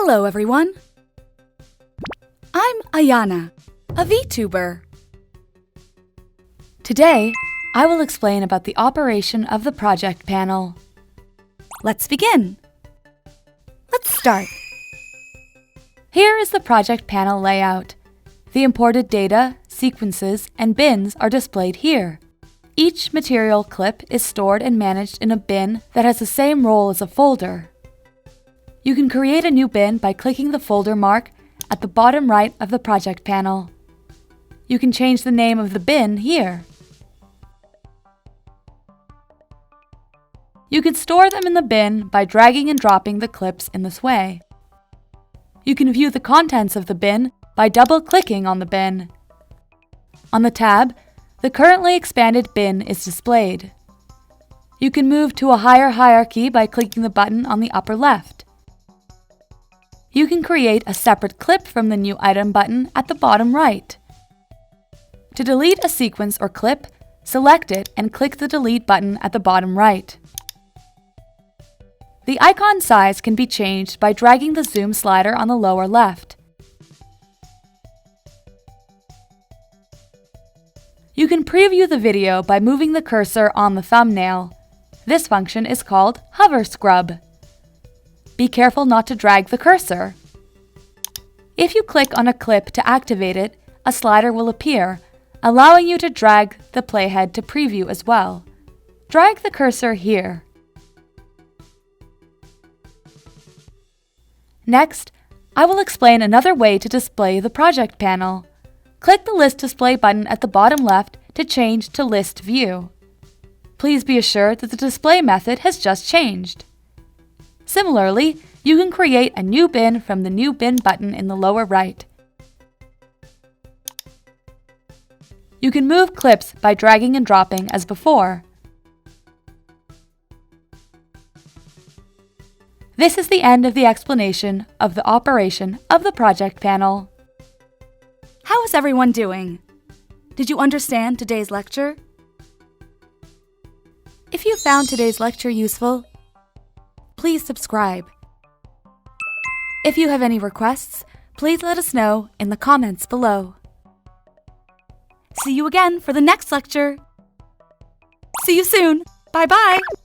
Hello everyone! I'm AYANA, a Vtuber. Today, I will explain about the operation of the project panel. Let's begin! Let's start! Here is the project panel layout. The imported data, sequences, and bins are displayed here. Each material clip is stored and managed in a bin that has the same role as a folder. You can create a new bin by clicking the folder mark at the bottom right of the project panel. You can change the name of the bin here. You can store them in the bin by dragging and dropping the clips in this way. You can view the contents of the bin by double-clicking on the bin. On the tab, the currently expanded bin is displayed. You can move to a higher hierarchy by clicking the button on the upper left. You can create a separate clip from the New Item button at the bottom right. To delete a sequence or clip, select it and click the Delete button at the bottom right. The icon size can be changed by dragging the zoom slider on the lower left. You can preview the video by moving the cursor on the thumbnail. This function is called Hover Scrub. Be careful not to drag the cursor. If you click on a clip to activate it, a slider will appear, allowing you to drag the playhead to preview as well. Drag the cursor here. Next, I will explain another way to display the project panel. Click the List Display button at the bottom left to change to List View. Please be assured that the display method has just changed. Similarly, you can create a new bin from the New Bin button in the lower right. You can move clips by dragging and dropping as before. This is the end of the explanation of the operation of the project panel. How is everyone doing? Did you understand today's lecture? If you found today's lecture useful, please subscribe. If you have any requests, please let us know in the comments below. See you again for the next lecture. See you soon. Bye-bye.